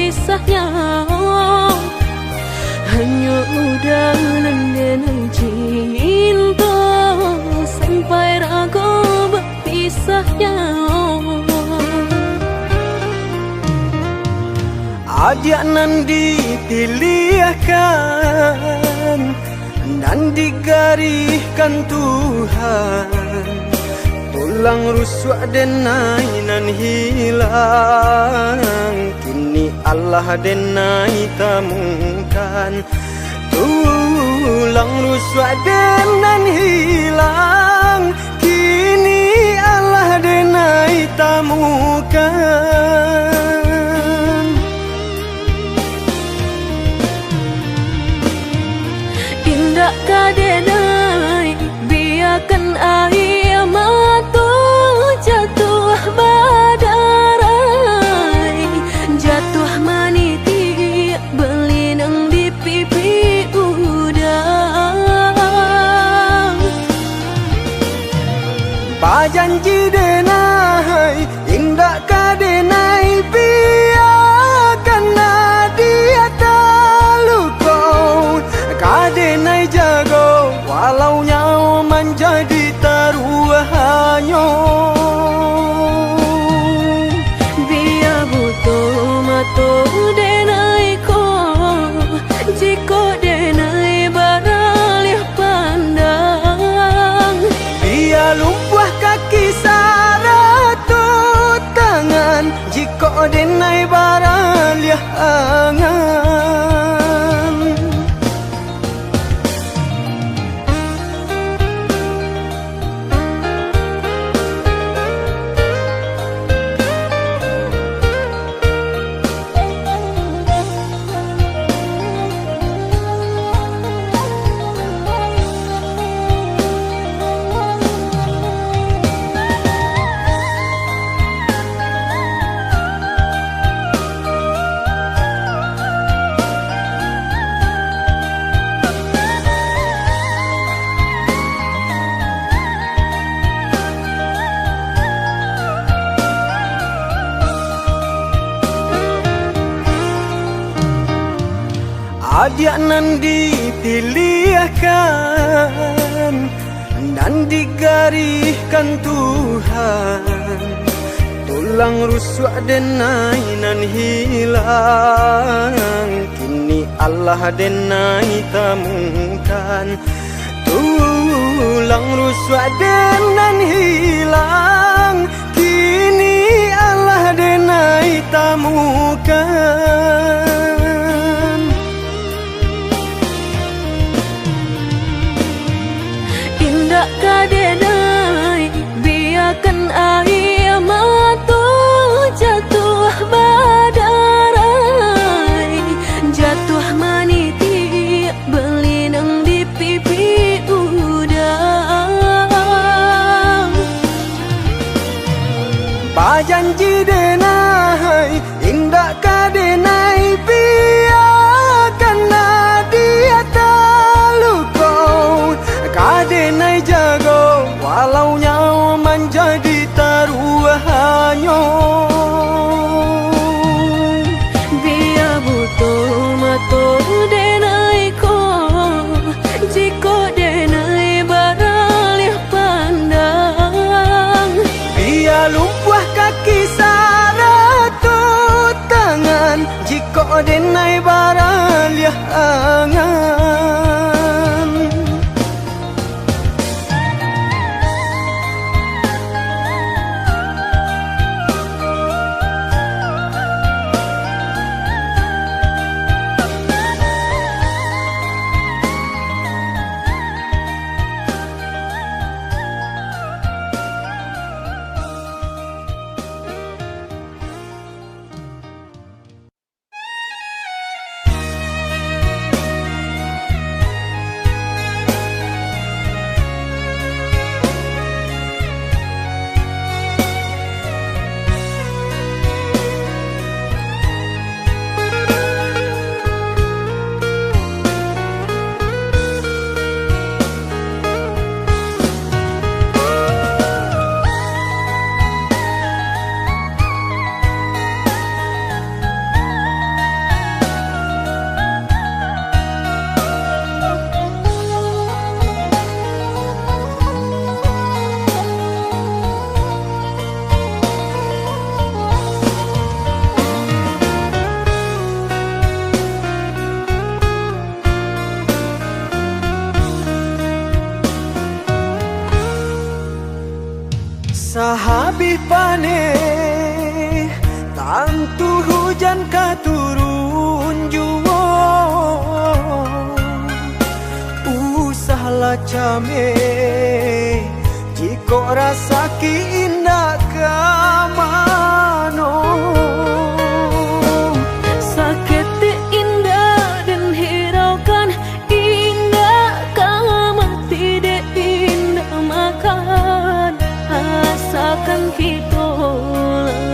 berpisahnya. Hanya udah dengan cinta sampai ragu berpisahnya. Ajak nan dipilihkan dan digariskan Tuhan, tulang rusuk denai nan hilang, kini Allah denai temukan. Tulang rusuk denan hilang, kini Allah denai temukan. Indah kadenai biarkan air mata jatuh badarai, jatuh meniti berlinang di pipi udang. Pajanji denai indah kadenai biarkan dia terluka, kadenai jago walau nyawa menjadi taruhannya. Biar butuh mata denai ko, jika denai beralih pandang. Biar lumpuh kaki saratut tangan, jika denai beralih angan. Ajak nan dipilihkan dan digariskan Tuhan, tulang rusuk denai nan hilang, kini Allah denai temukan. Tulang rusuk denan hilang, kini Allah denai temukan. Indah kadenai biarkan air mata jatuh badarai, jatuh meniti berlinang di pipi udang. Pajanji denai indah kadenai biarkan dia terluka, kadenai jago walau nyawa menjadi taruhannya. Biar butuh mata denai ko, jika denai beralih pandang. Biar lumpuh kaki saratut tangan, jika denai beralih angan. hujan katurun juo usahlah came jiko rasa ki indah kamano sakit indah dan hiraukan indah kama tidak indah makan asalkan kita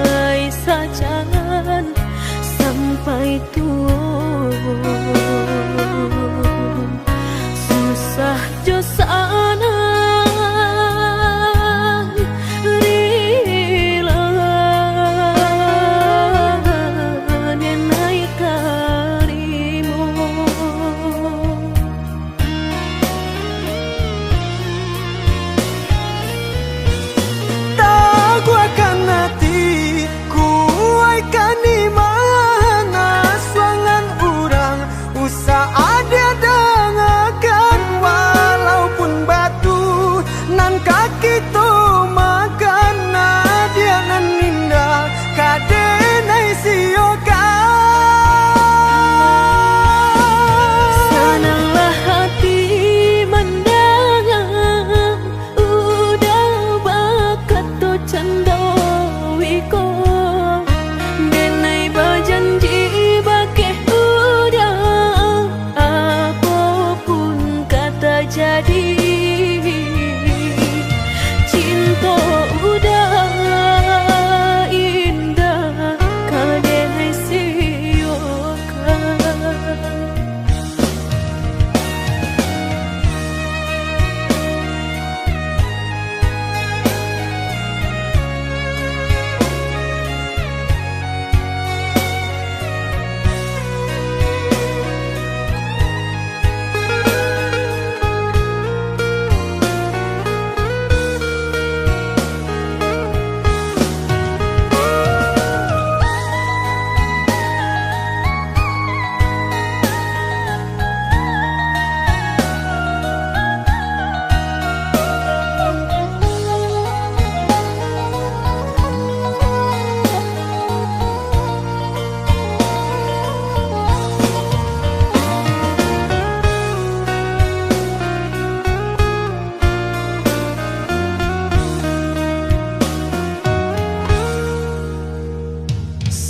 lai sajangan sampai tua susah jo sana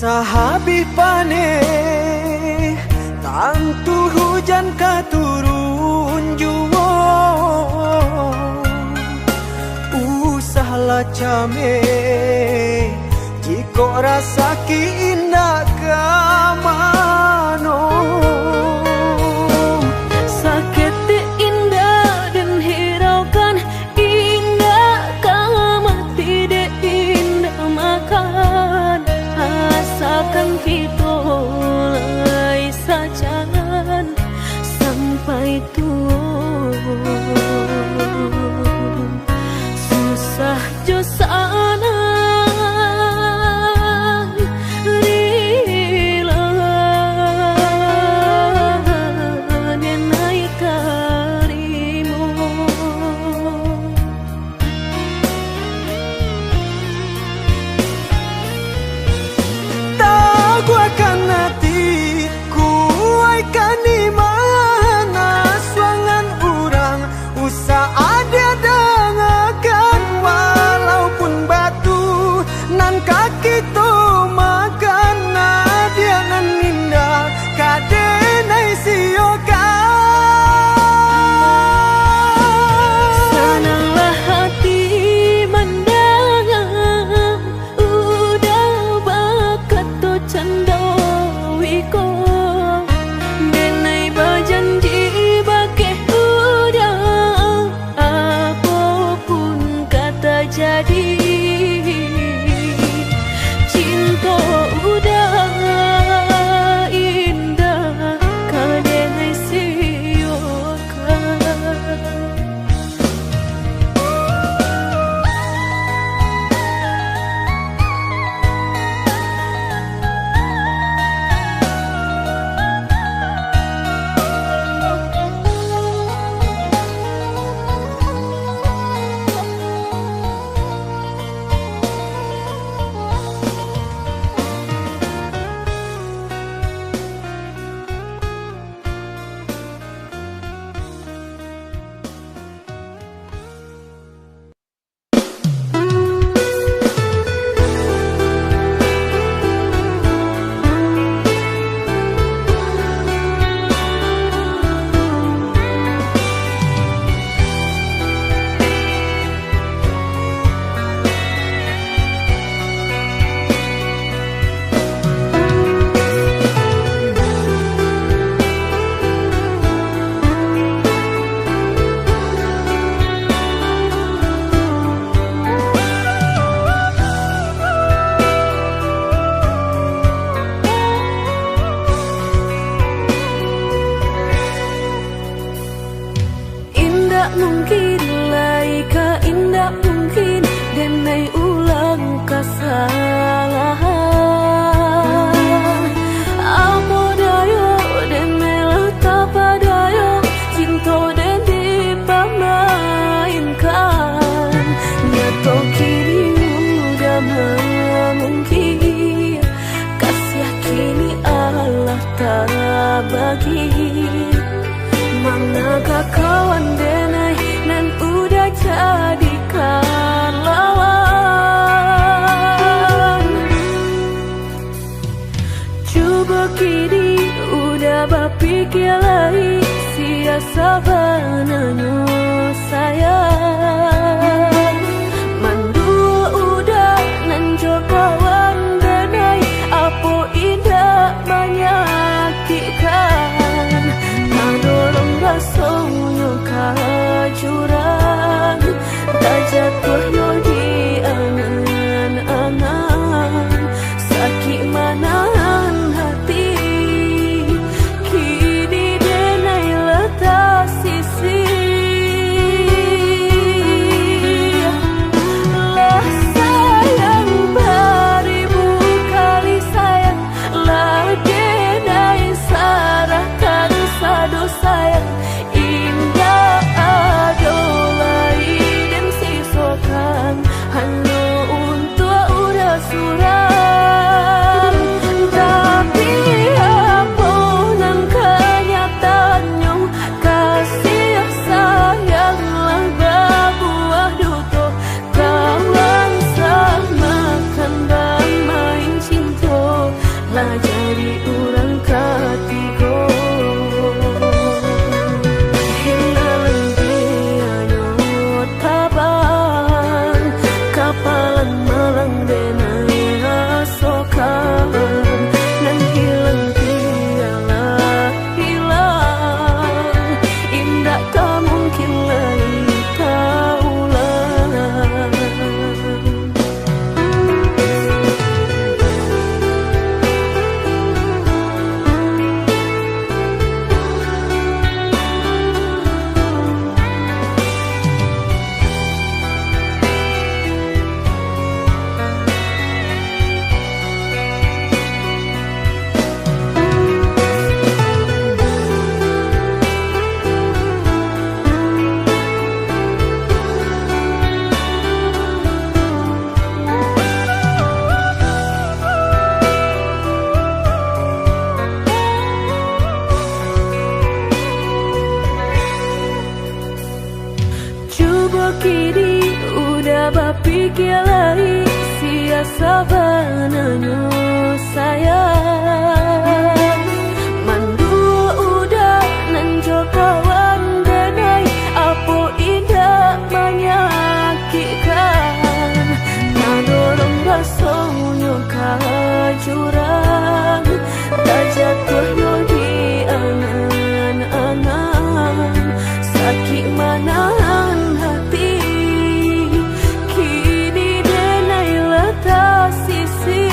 sahabi pane tantu hujan katurun juo usahlah came jiko rasa ki indah kamano sakit indah dan hiraukan indah kama tidak indah makan asalkan kita lai sajangan sampai tua susah jo sana tak bagi. Manakah kawan denai nan udah jadikan lawan. Coba kini udah berpikir lagi, siasa bananya sayang. Mandua udah nanjo kawan denai, apa indah menyakitkan. Nadorong rasanya kajuran, tak jatuh yo di angan-angan. Sakit manahan hati, kini denai letak sisi. Lah sayang beribu kali sayang, lah denai sarahkan sadu sayang. Indah adolai dan sisokan hanya untuk udah suram. Tapi apa nang kenyataannya, kasih sayanglah berbuah duto. Kawan samakan bermain cinta, lah jadi orang ketiga. Hilang dianya tabang, kapalan malang denai asokan. Nan hilang dialah hilang, indah tak mungkin lagi terulang. Coba kini udah berpikir lagi, siasa bananya sayang. Mandua udah nanjo kawan denai, apa indah menyakitkan. Nadorong rasanya kajuran, tak jatuh yo di angan-angan. Sakit manahan hati, kini denai letak sisi.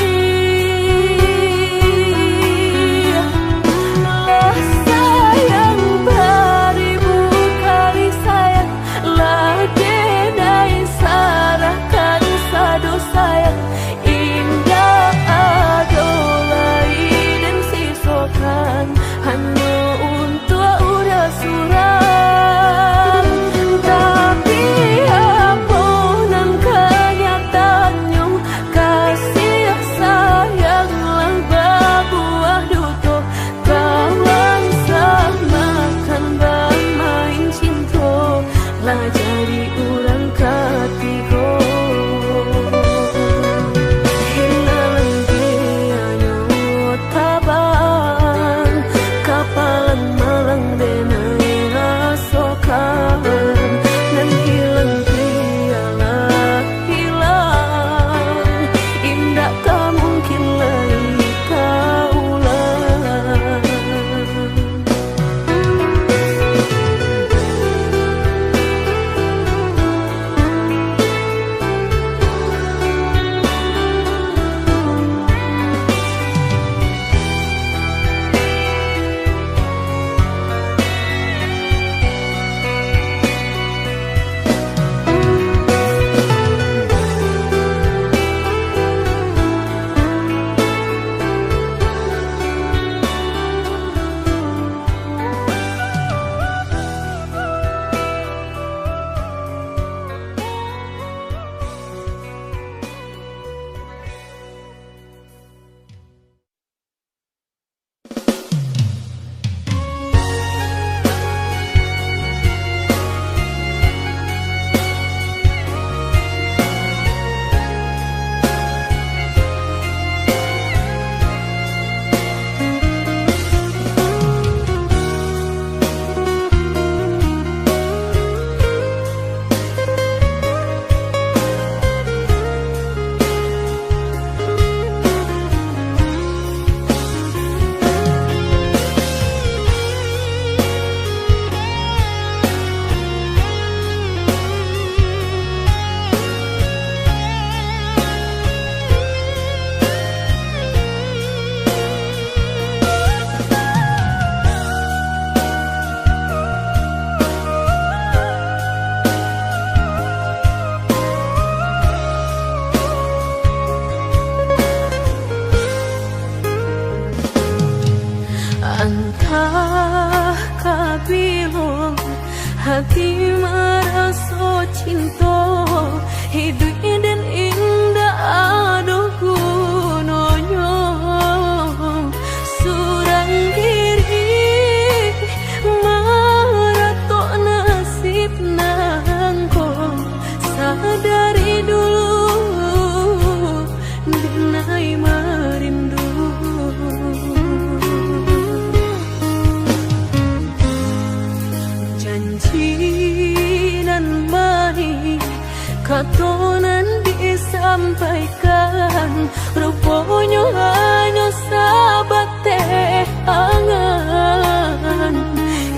Rupanya hanya sahabat teh angan.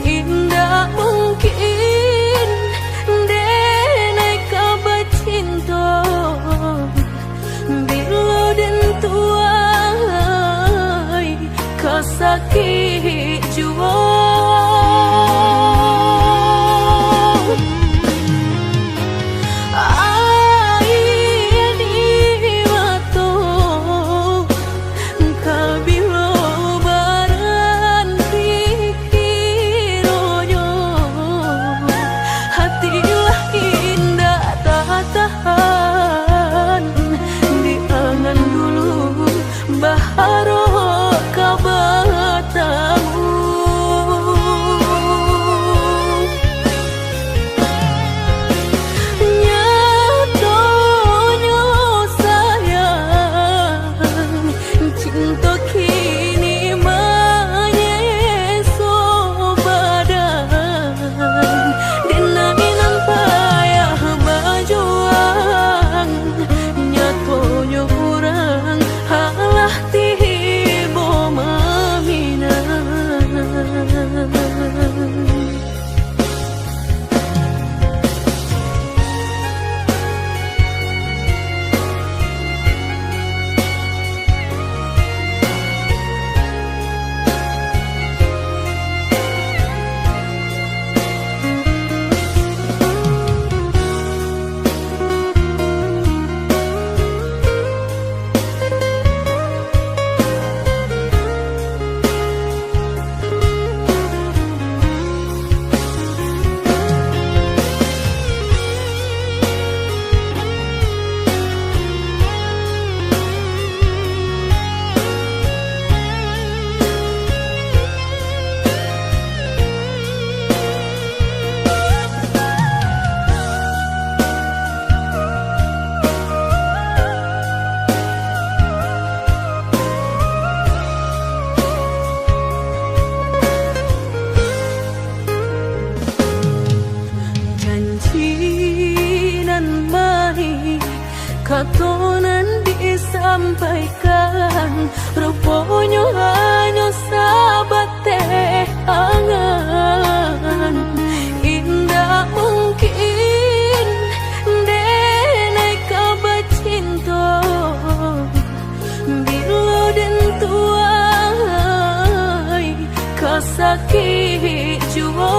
Indah mungkin denai kabar cinta bila dan tuai kasakit jua. Katonan disampaikan, rupanya hanya sahabat teh angan. Indah mungkin denai kabar cinta bila dan tuai kasakit jua.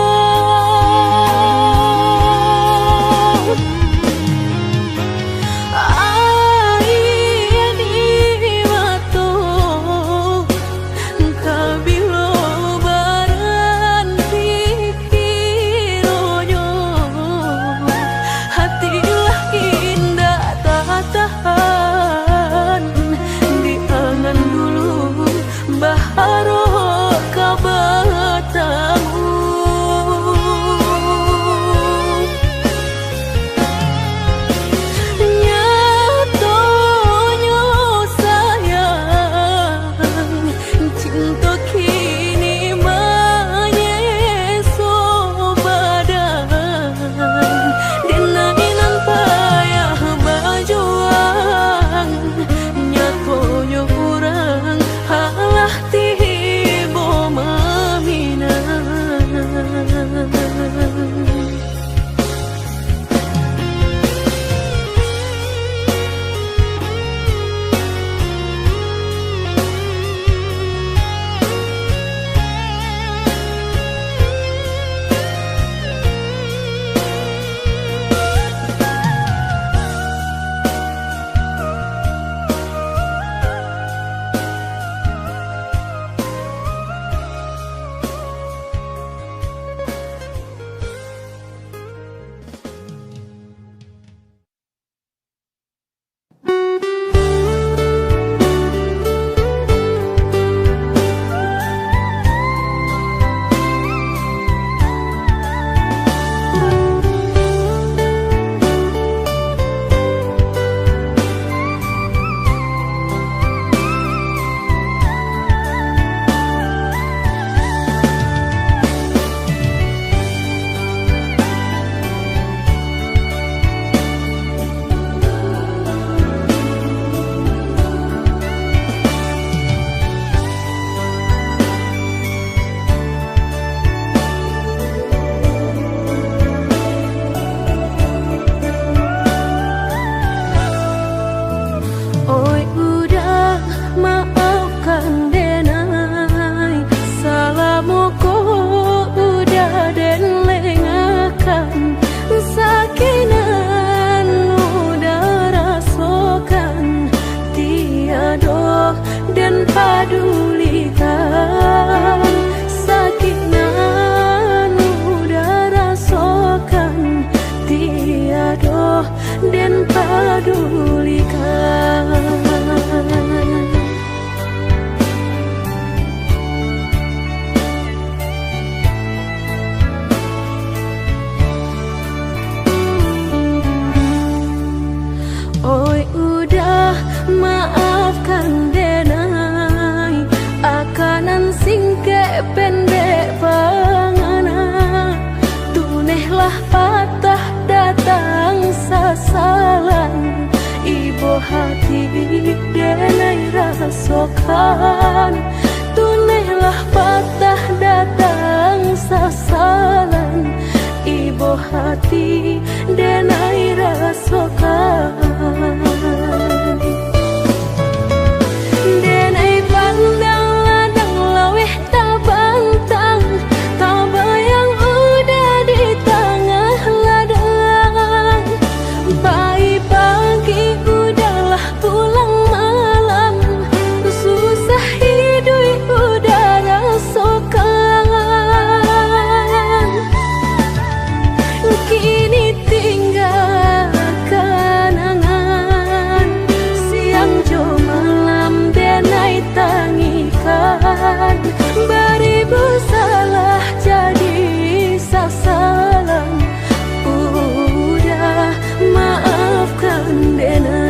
singke pendek pangana, tunehlah patah datang sasalan. Ibu hati denai rasokan, tunehlah patah datang sasalan. Ibu hati denai rasokan. Denai pandang ladang laweh tabantang, tabayang udah di tengah ladang. Bayi pagi udahlah pulang malam, susah hidup udah rasakan. Kini tinggal kenangan, siang jo malam denai tangikan. Beribu salah jadi sasalan, udah maafkan denai.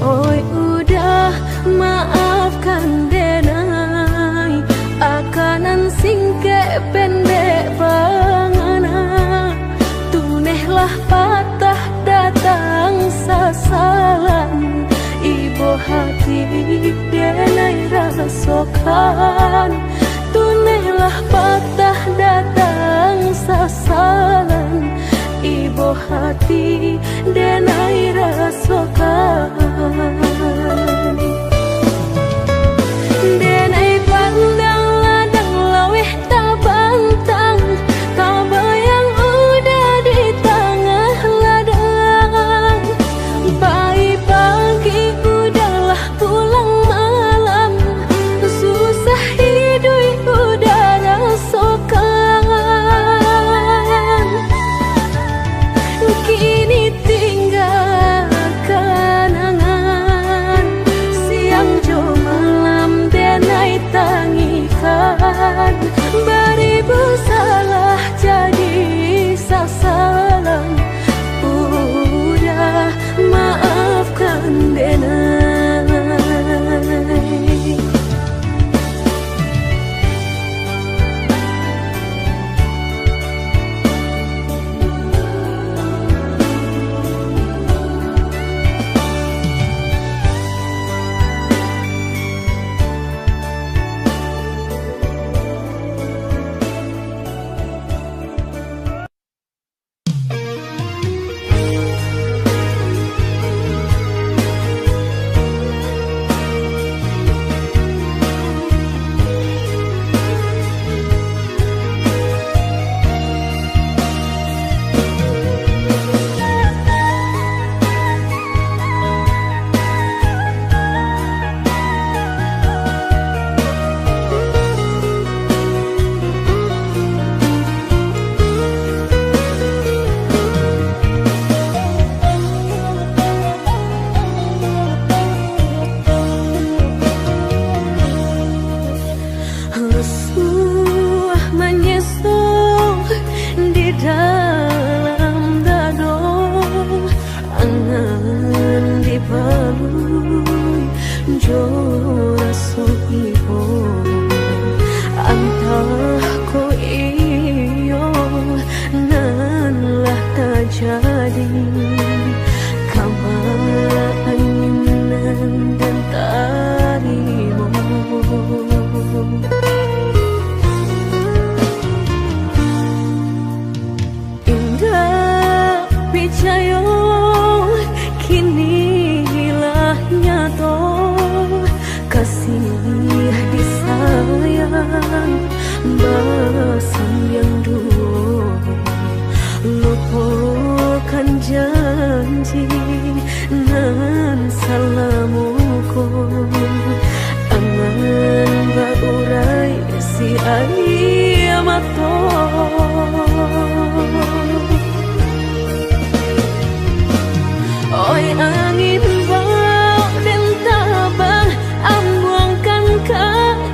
Oi udah maafkan denai, akanan singke pendek pangana, tunehlah patah datang sasalan. Ibu hati denai rasokan, tunehlah patah datang sasalan. Ibu hati denai rasokan. Denai pandang ladang laweh tabantang, tabayang udah di tengah ladang. Bayi pagi udahlah pulang malam, susah hidup udah rasakan. Kini tinggal kenangan, siang jo malam denai tangikan. Beribu salah jadi sasalan, udah maafkan denai. nyato kasih disayang basan yang dulu lupakan janji nan salamuku angan baurai si ayamato oi angin bau dan tabang ambuangkan ke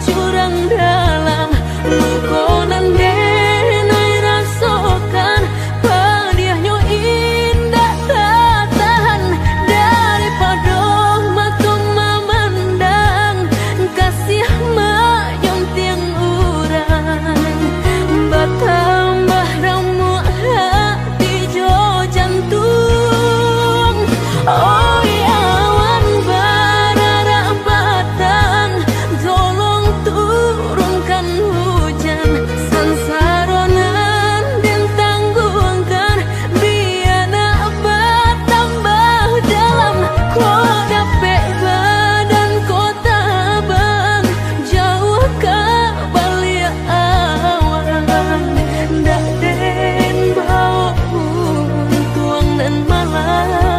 jurang dalam lukonan denai rasakan padiahnya indah tak tahan daripada mata memandang kasih mayung tiang urang bertambah ramu hati jo jantung. Oi awan barara batang tolong turunkan hujan sansaronan dan tanggungkan biana bertambah dalam kau dapet badan kota bang jauh ke balik awan dak den bau tuang dan malam.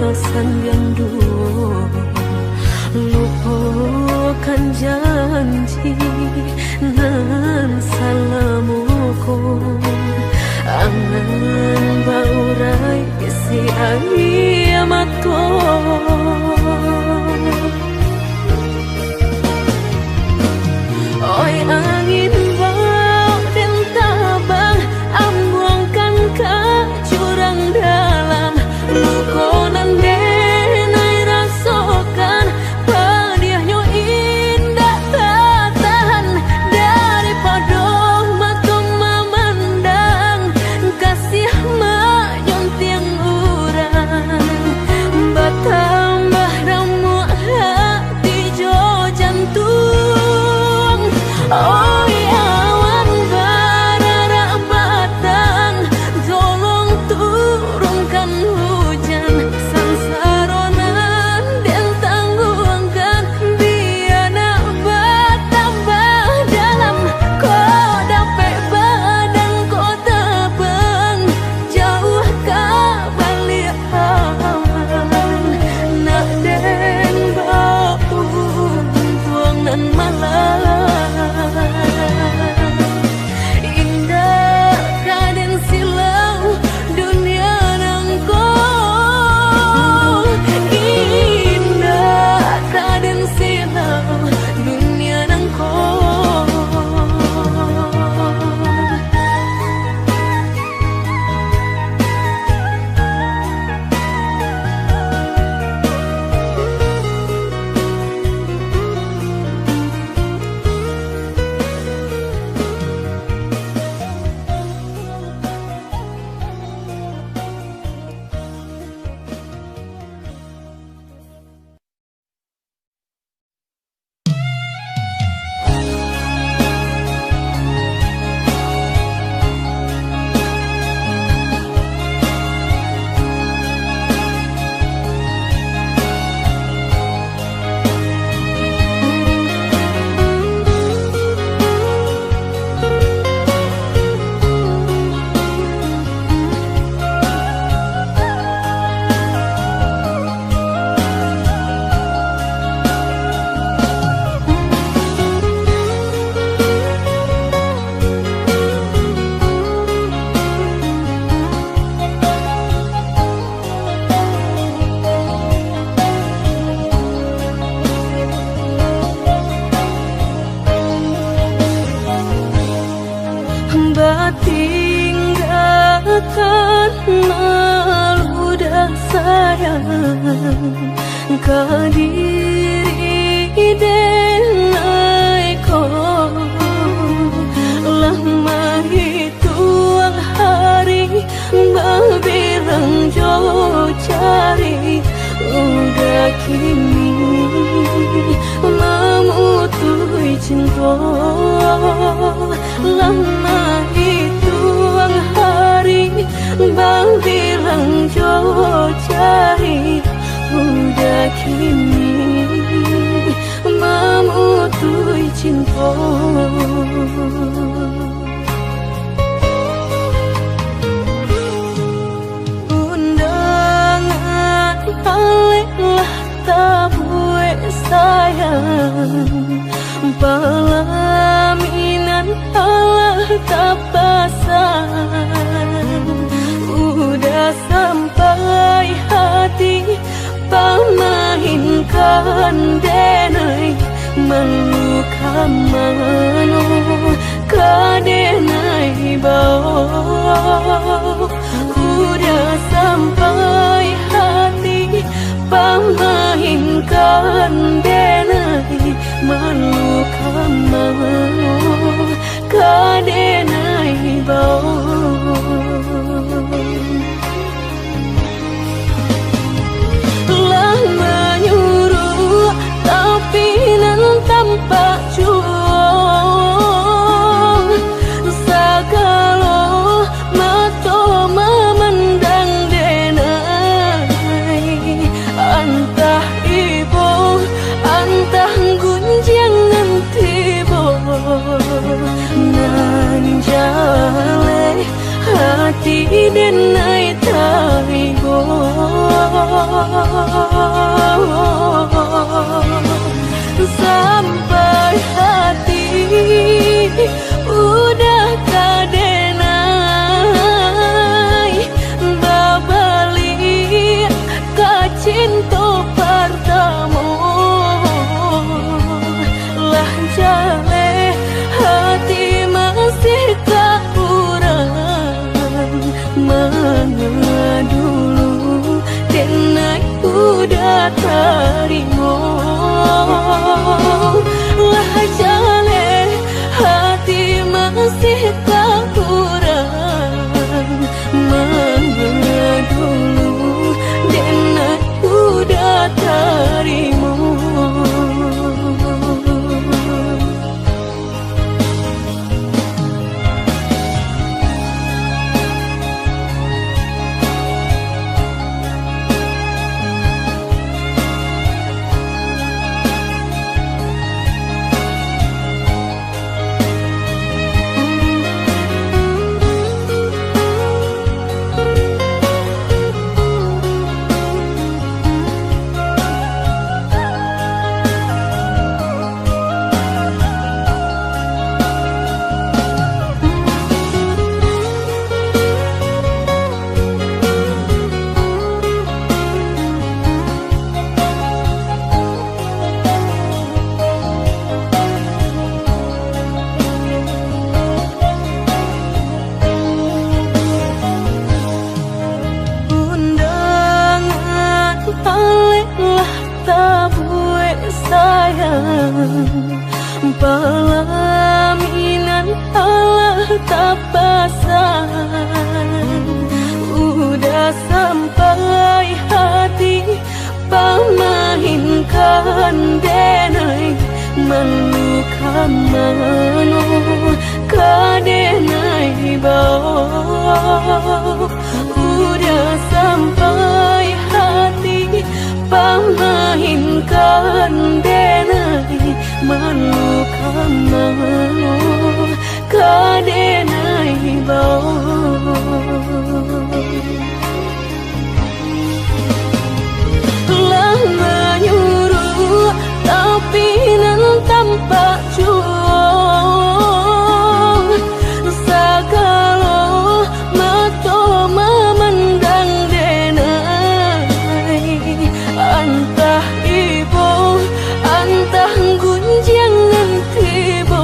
Basan yang dulu lupakan janji nan salamuku angan baurai si ayamato oi angin bau dan tabang ambuangkan ke jurang dalam lukonan denai rasakan padiahnya indah tak tahan daripada mata mama tinggalkan malu dan sayang kadiri denai ko lama hituang hari berbilang jauh cari udah kini memutui cinta lama hituang hari berbilang jauh cari udah kini memutui cinta. Undangan aleklah tabue sayang pelaminan Allah tak pasang udah sampai hati pamahinkan denai meluka mano kadenai bau udah sampai hati pamahinkan denai meluka mano kadenai bau menyuruh tapi nan tanpa juang segala mata memandang denai antah ibu antah gunjangan tiba nan jale hati denai taibo sampai hati udah kadenai babalik ke cinta pertama lah jale hati masih tak kurang mana dulu denai udah terima lah jale hati masih tak kurang mana dulu denai udah terima. Pelaminan Allah tak pasang udah sampai hati pamahinkan denai meluka mano kadenai bau udah sampai hati pamahinkan denai meluka mano kadenai bau lah menyuruh tapi nan tanpa juang segala mata memandang denai antah ibu antah gunjangan tiba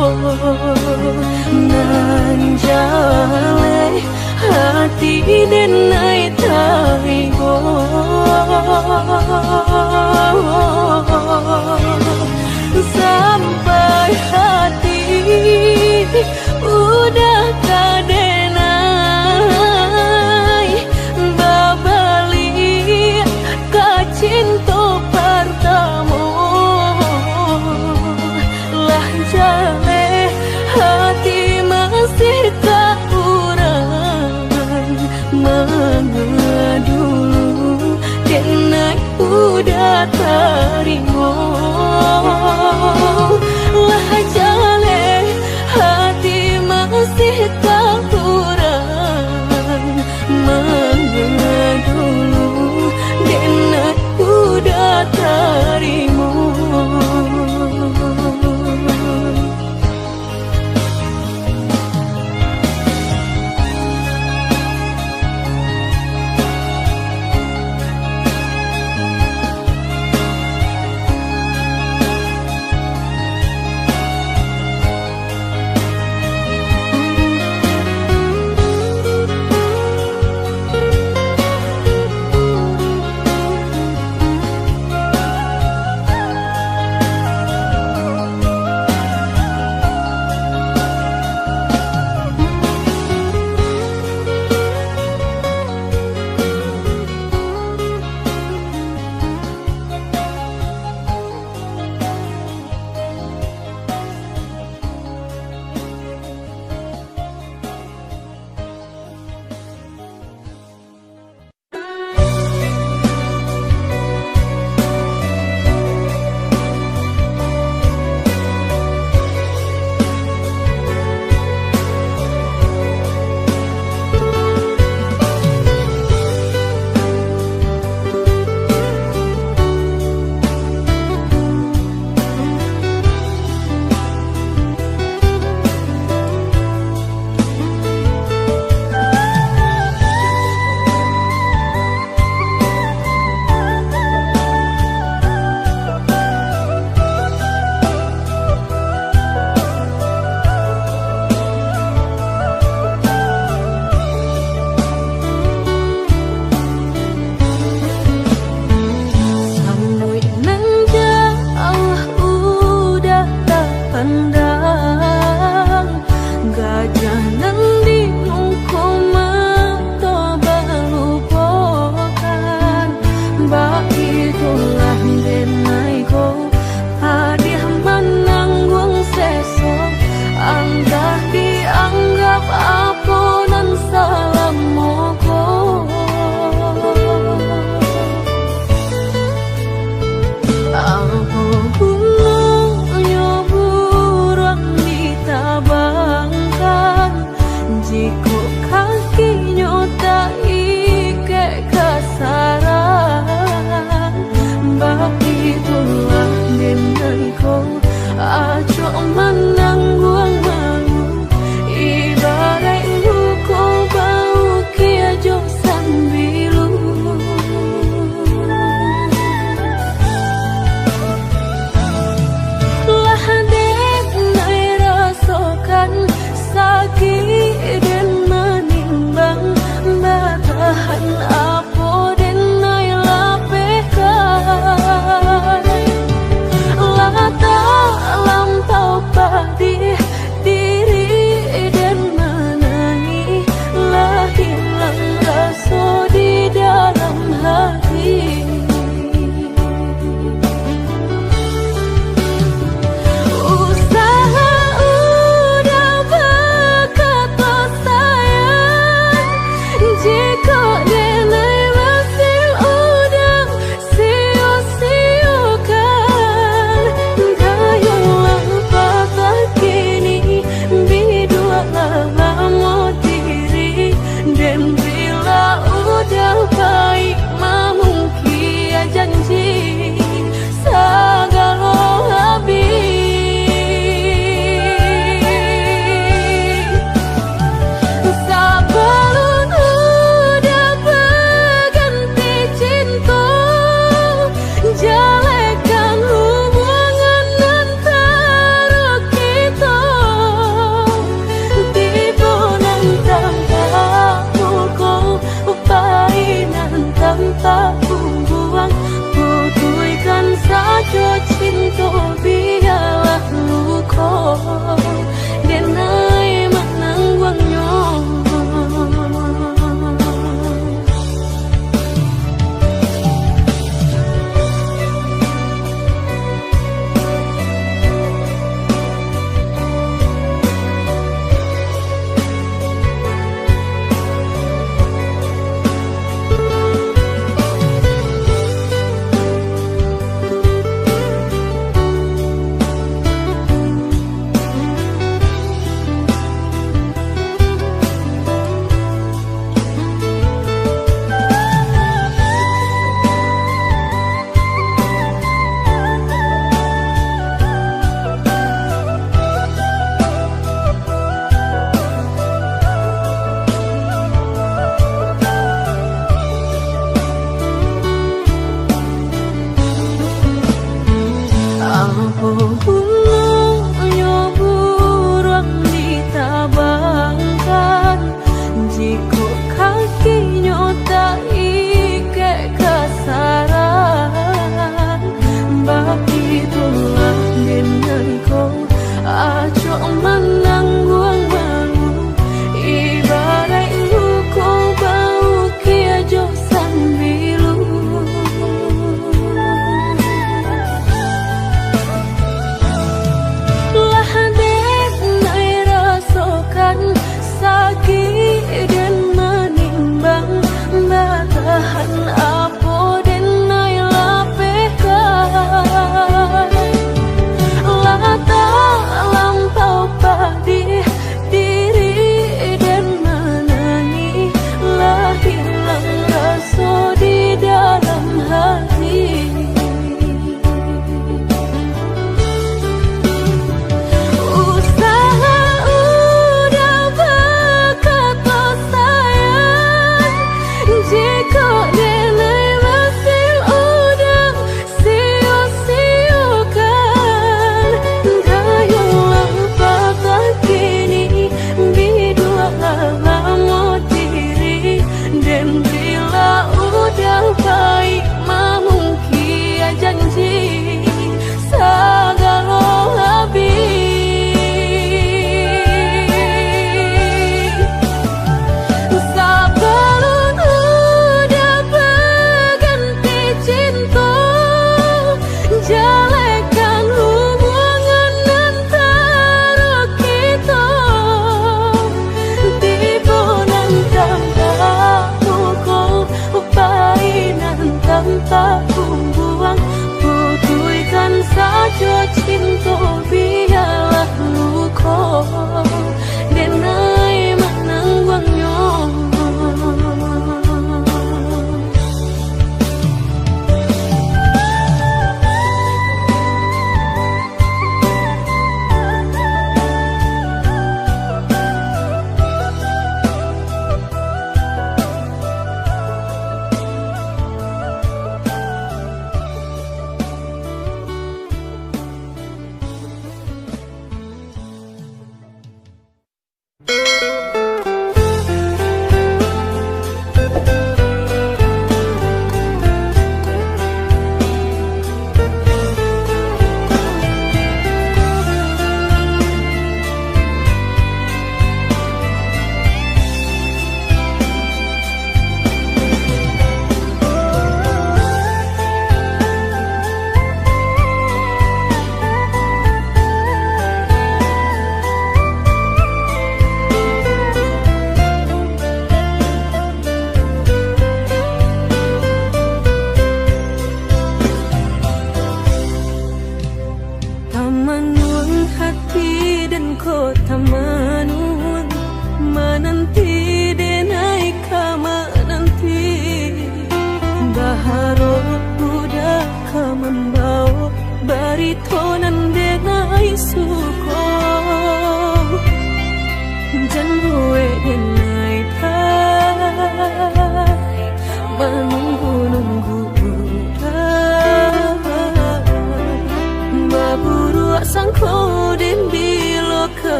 denai manang guangnya.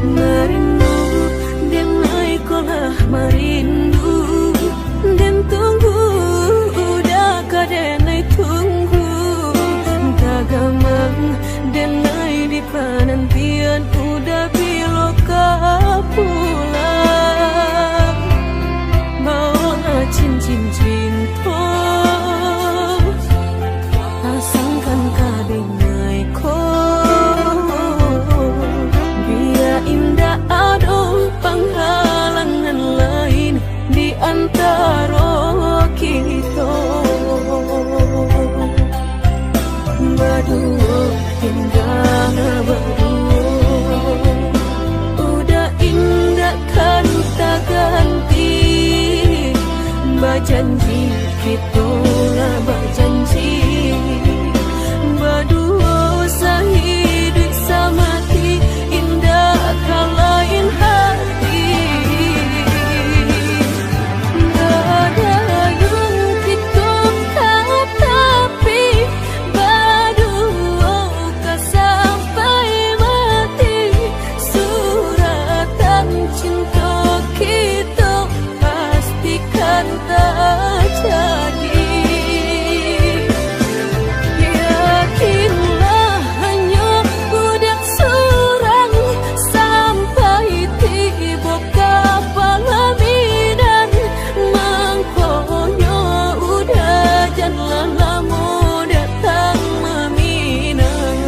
Merindu dengan cinta pasangkan kadang ko biar indah ada penghalangan lain di antara kita berdua indah berdua udah indah kan tak ganti berjanji kita lah berjanji berdua sehidup semati indah kan lain hati gak ada yang kita tapi berdua kan sampai mati suratan cinta kita pastikan terjadi. Yakinlah hanya budak seorang sampai tiba kapal bidan mangkonya udah jangan lama datang meminang.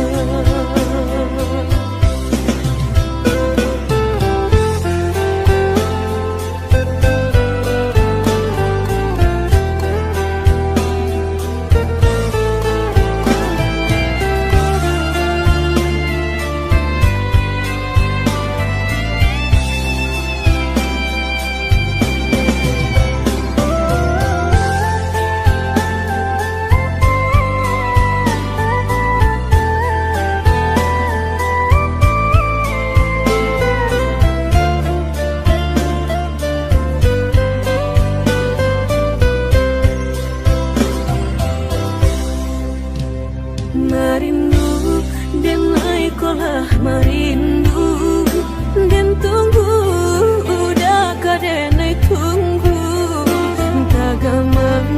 Merindu dan naikolah merindu dan tunggu udah kadenai tunggu tagamang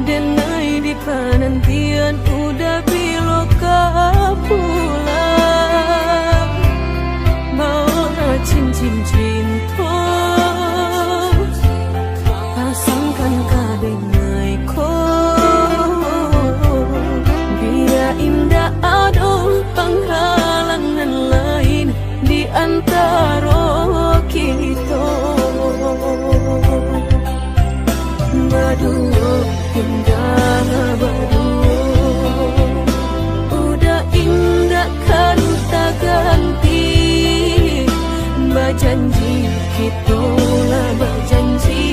dan nai di penantian udah biloka pulang bawa cincin cinta pasangkan kadenai ko indah ada penghalangan lain di antara kita berdua indah berdua udah indah kan tak ganti berjanji kita lah berjanji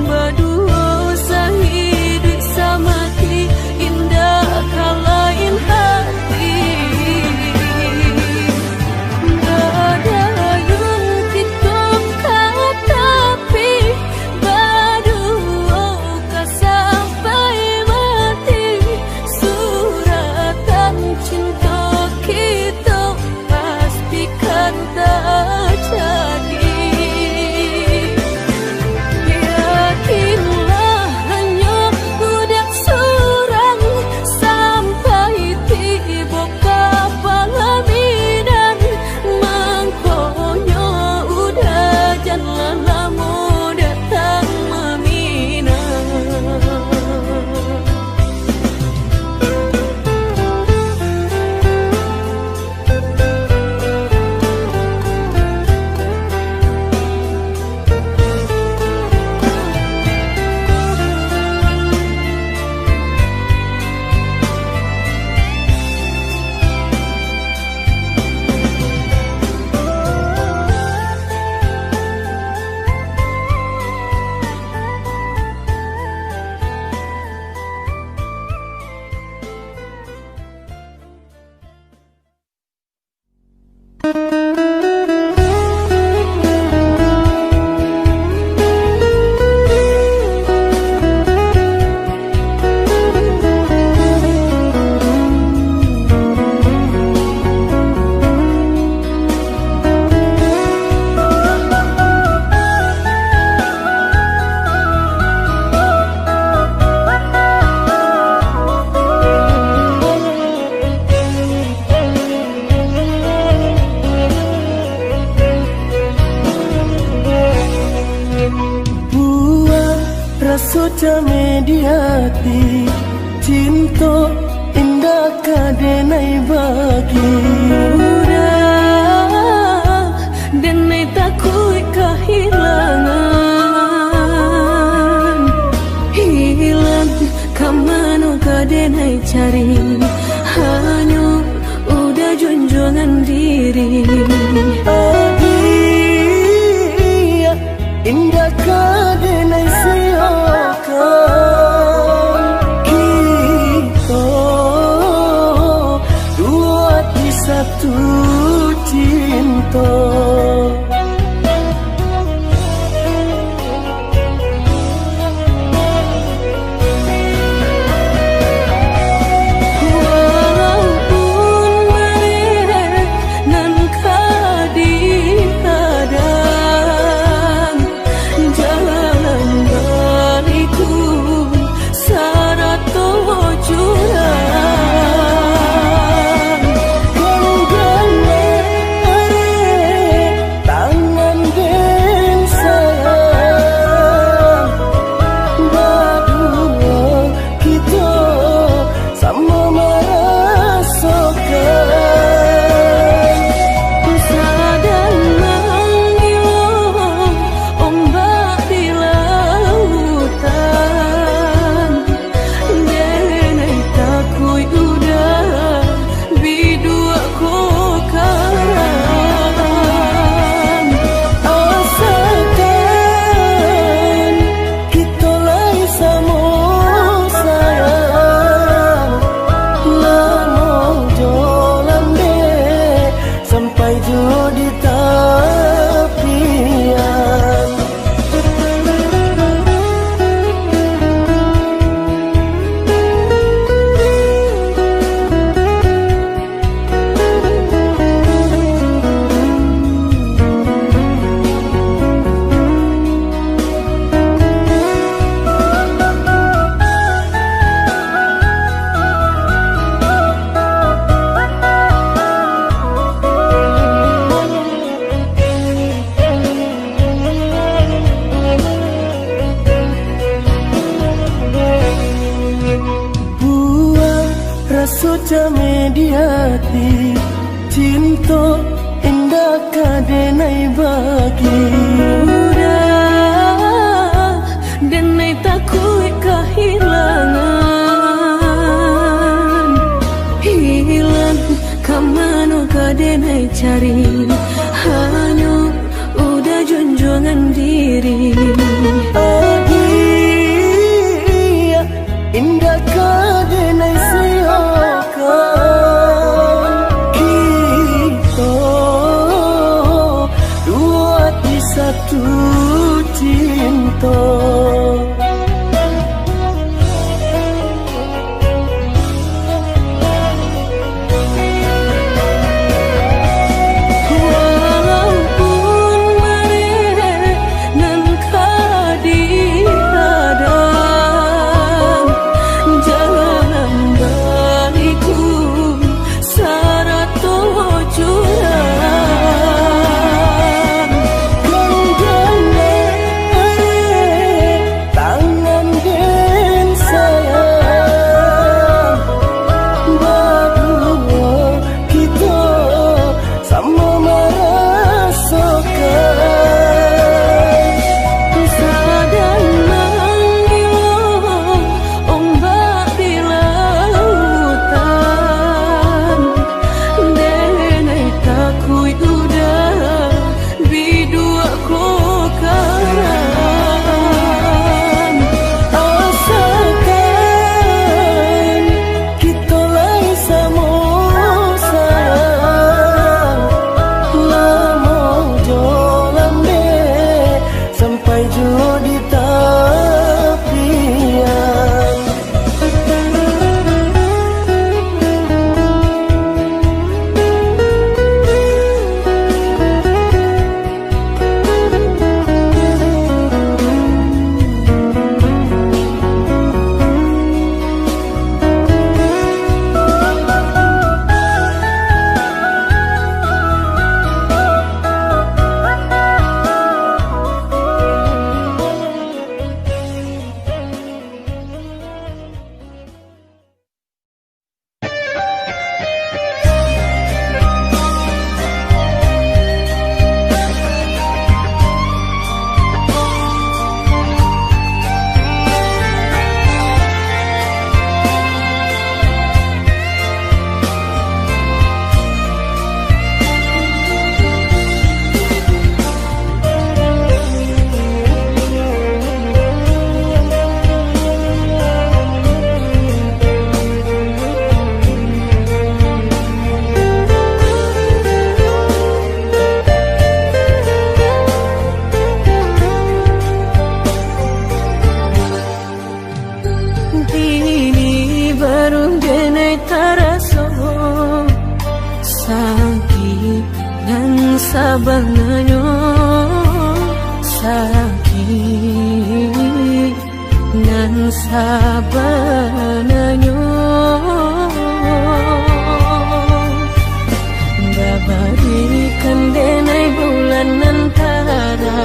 berdua sehidup semati indah kan lain hati gak ada yang kita tapi berdua kasih rasuca mediati cinta indah kadenai bagi udah denai takui kehilangan hilang kamanu kadenai cari hanya udah junjungan diri adia indah kadenai siakan kita dua di satu cinta rasuca mediati cinta indah kadenai bagi udah denai takui kehilangan hilang kamanu kadenai cari hanya udah junjungan diri adia indah kadenai satu cinta walaupun mereka nan baru denai taraso sakit dan sabanganyo sakit dan sabanganyo babarikan denai bulan antara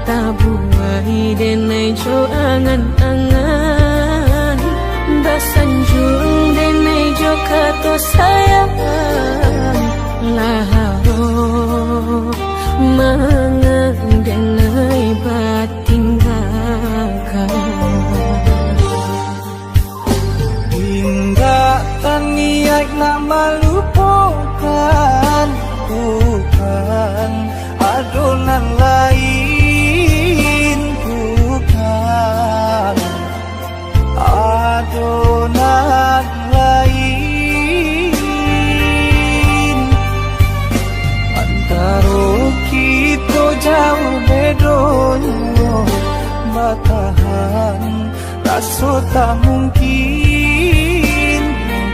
tabuai denai jo angan-angan basanjung denai jo kato sayang laharo mangang denai batin gagal hingga taniak nak melupakan bukan adonan lain bukan adonan lain antara kita jauh bedonyo batahan rasa tak mungkin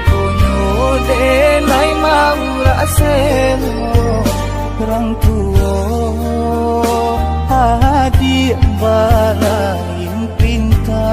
konyo denai mau raseno orang tua adik balain pinta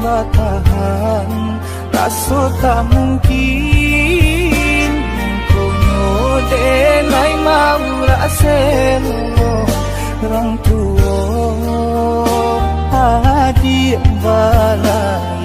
batahan rasa tak mungkin konyo denai mau raseno orang tua adik balai